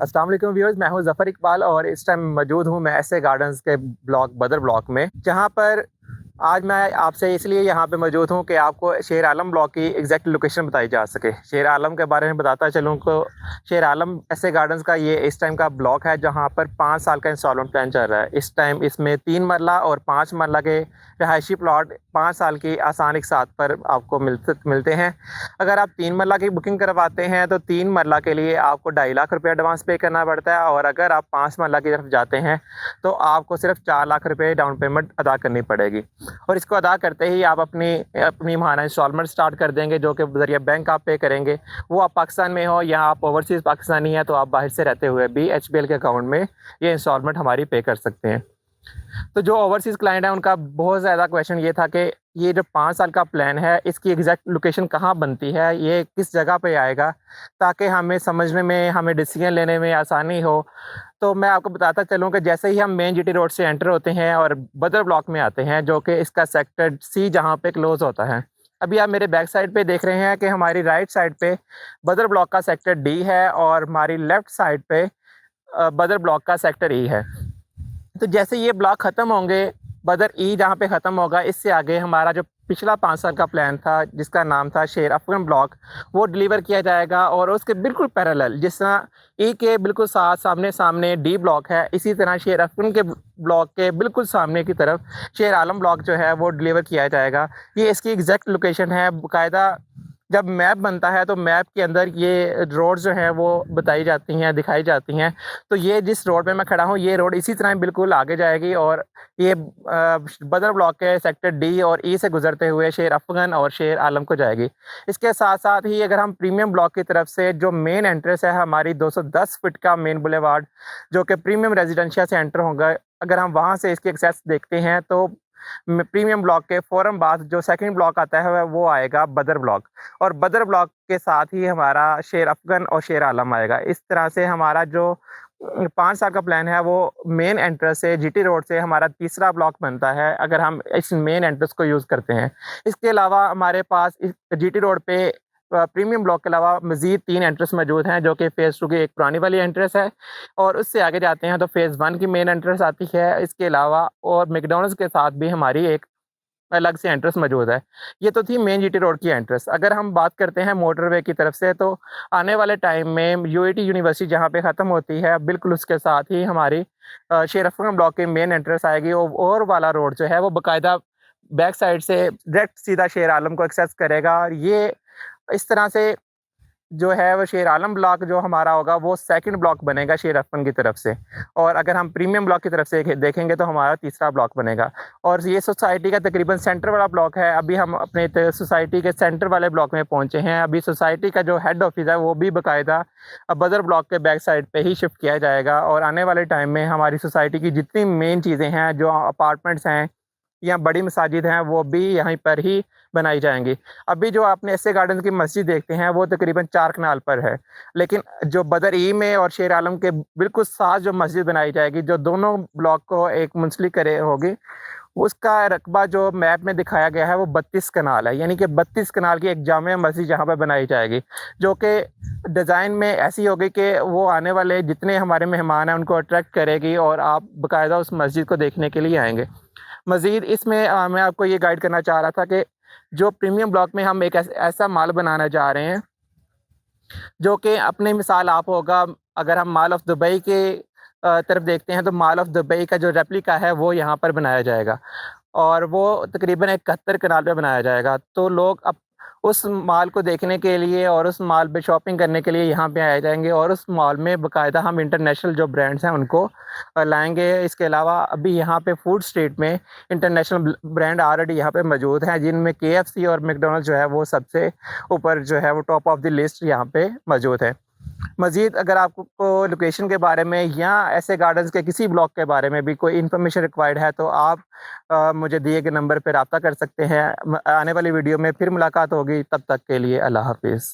अस्सलाम वालेकुम व्यूअर्स, मैं हूं ज़फ़र इकबाल और इस टाइम मौजूद हूं मैं ऐसे गार्डन्स के ब्लॉक बदर ब्लॉक में, जहां पर आज मैं आपसे इसलिए यहां पे मौजूद हूं कि आपको शेर आलम ब्लॉक की एग्जैक्ट लोकेशन बताई जा सके। शेर आलम के बारे में बताता चलूं तो शेर आलम ऐसे गार्डन्स का ये इस टाइम का ब्लॉक है जहां पर 5 साल का इंस्टॉलमेंट प्लान चल रहा है। इस टाइम इसमें 3 मरला और 5 मरला के रहायशी प्लॉट 5 साल की आसान एक साथ पर आपको मिलते हैं। अगर आप 3 मरला की बुकिंग करवाते हैं तो 3 मरला के लिए आपको 2.5 लाख रुपये एडवांस पे करना पड़ता है, और अगर आप 5 मरला की तरफ जाते हैं तो आपको सिर्फ 4 लाख रुपये डाउन पेमेंट अदा करनी पड़ेगी। और इसको अदा करते ही आप अपनी अपनी माहाना इंस्टॉलमेंट स्टार्ट कर देंगे, जो कि ज़रिए बैंक आप पे करेंगे। वो आप पाकिस्तान में हो या आप ओवरसीज़ पाकिस्तानी हैं तो आप बाहर से रहते हुए भी HBL के अकाउंट में ये इंस्टॉलमेंट हमारी पे कर सकते हैं। तो जो ओवरसीज़ क्लाइंट है उनका बहुत ज़्यादा क्वेश्चन ये था कि ये जो 5 साल का प्लान है इसकी एग्जैक्ट लोकेशन कहाँ बनती है, ये किस जगह पे आएगा, ताकि हमें समझने में, हमें डिसीजन लेने में आसानी हो। तो मैं आपको बताता चलूँ कि जैसे ही हम मेन GT रोड से एंटर होते हैं और बदर ब्लॉक में आते हैं, जो कि इसका सेक्टर C जहाँ पे क्लोज़ होता है। अभी आप मेरे बैक साइड पे देख रहे हैं कि हमारी राइट साइड पे बदर ब्लॉक का सेक्टर D है और हमारी लेफ्ट साइड पे बदर ब्लॉक का सेक्टर E है। तो जैसे ये ब्लॉक ख़त्म होंगे, बदर ई जहाँ पे ख़त्म होगा, इससे आगे हमारा जो पिछला 5 साल का प्लान था जिसका नाम था शेर अफगन ब्लॉक, वो डिलीवर किया जाएगा। और उसके बिल्कुल पैरेलल, जिस तरह ई के बिल्कुल साथ सामने सामने D ब्लॉक है, इसी तरह शेर अफगन के ब्लॉक के बिल्कुल सामने की तरफ शेर आलम ब्लॉक जो है वो डिलीवर किया जाएगा। ये इसकी एग्जैक्ट लोकेशन है। बाकायदा जब मैप बनता है तो मैप के अंदर ये रोड जो हैं वो बताई जाती हैं, दिखाई जाती हैं। तो ये जिस रोड पे मैं खड़ा हूँ, ये रोड इसी तरह बिल्कुल आगे जाएगी और ये बदर ब्लॉक के सेक्टर D और E से गुजरते हुए शेर अफगन और शेर आलम को जाएगी। इसके साथ साथ ही अगर हम प्रीमियम ब्लॉक की तरफ से जो मेन एंट्रेंस है हमारी 210 फीट का मेन बुलेवार्ड, जो कि प्रीमियम रेजिडेंशियल से एंटर होगा, अगर हम वहाँ से इसकी एक्सेस देखते हैं तो प्रीमियम ब्लॉक के फ़ौरन बाद जो सेकंड ब्लॉक आता है वो आएगा बदर ब्लॉक, और बदर ब्लॉक के साथ ही हमारा शेर अफगन और शेर आलम आएगा। इस तरह से हमारा जो 5 साल का प्लान है वो मेन एंट्रेंस से GT रोड से हमारा तीसरा ब्लॉक बनता है, अगर हम इस मेन एंट्रेंस को यूज़ करते हैं। इसके अलावा हमारे पास इस GT रोड पे प्रीमियम ब्लॉक के अलावा मज़ीद 3 एंट्रेंस मौजूद हैं, जो कि फ़ेज़ 2 की एक पुरानी वाली एंट्रेंस है, और उससे आगे जाते हैं तो फ़ेज़ 1 की मेन एंट्रेंस आती है। इसके अलावा और मैकडॉनल्ड्स के साथ भी हमारी एक अलग से एंट्रेंस मौजूद है। ये तो थी मेन GT रोड की एंट्रेंस। अगर हम बात करते हैं मोटरवे की तरफ से, तो आने वाले टाइम में UAT यूनिवर्सिटी जहाँ पे ख़त्म होती है, बिल्कुल उसके साथ ही हमारी शेर अफगन ब्लॉक की मेन एंट्रेंस आएगी। और वाला रोड जो है वो बाकायदा बैक साइड से डायरेक्ट सीधा शेर आलम को एक्सेस करेगा, और ये इस तरह से जो है वो शेर आलम ब्लॉक जो हमारा होगा वो सेकंड ब्लॉक बनेगा शेर अफगन की तरफ से। और अगर हम प्रीमियम ब्लॉक की तरफ से देखेंगे तो हमारा तीसरा ब्लॉक बनेगा। और ये सोसाइटी का तकरीबन सेंटर वाला ब्लॉक है। अभी हम अपने सोसाइटी के सेंटर वाले ब्लॉक में पहुंचे हैं। अभी सोसाइटी का जो हेड ऑफिस है वो भी बाकायदा बदर ब्लॉक के बैक साइड पे ही शिफ्ट किया जाएगा, और आने वाले टाइम में हमारी सोसाइटी की जितनी मेन चीज़ें हैं, जो अपार्टमेंट्स हैं या बड़ी मसाजिद हैं, वो भी यहीं पर ही बनाई जाएँगी। अभी जो आपने एस ए गार्डन की मस्जिद देखते हैं वो तकरीबन 4 कनाल पर है, लेकिन जो बदर ई में और शेर आलम के बिल्कुल साथ जो मस्जिद बनाई जाएगी, जो दोनों ब्लॉक को एक मुंसलिक करे होगी, उसका रकबा जो मैप में दिखाया गया है वो 32 कनाल है। यानी कि 32 कनाल की एक जामिया मस्जिद यहाँ पर बनाई जाएगी, जो कि डिज़ाइन में ऐसी होगी कि वो आने वाले जितने हमारे मेहमान हैं उनको अट्रैक्ट करेगी, और आप बाकायदा उस मस्जिद को देखने के लिए आएँगे। मज़ीद इसमें मैं आपको ये गाइड करना चाह रहा था कि जो प्रीमियम ब्लॉक में हम एक ऐसा माल बनाना चाह रहे हैं, जो कि अपनी मिसाल आप होगा, अगर हम मॉल ऑफ दुबई के तरफ देखते हैं तो मॉल ऑफ दुबई का जो रेप्लिका है वो यहाँ पर बनाया जाएगा, और वो तकरीबन 71 कनाल पे बनाया जाएगा। तो लोग अब उस मॉल को देखने के लिए और उस मॉल पे शॉपिंग करने के लिए यहाँ पे आए जाएँगे, और उस मॉल में बाकायदा हम इंटरनेशनल जो ब्रांड्स हैं उनको लाएँगे। इसके अलावा अभी यहाँ पे फूड स्ट्रीट में इंटरनेशनल ब्रांड ऑलरेडी यहाँ पे मौजूद हैं, जिनमें KFC और मैकडॉनल्ड्स जो है वो सबसे ऊपर जो है वो टॉप ऑफ द लिस्ट यहाँ पे मौजूद है। मज़ीद अगर आपको लोकेशन के बारे में या ऐसे गार्डन्स के किसी ब्लॉक के बारे में भी कोई इन्फॉर्मेशन रिक्वायर्ड है तो आप मुझे दिए गए नंबर पर रब्ता कर सकते हैं। आने वाली वीडियो में फिर मुलाकात होगी, तब तक के लिए अल्लाह हाफ़िज़।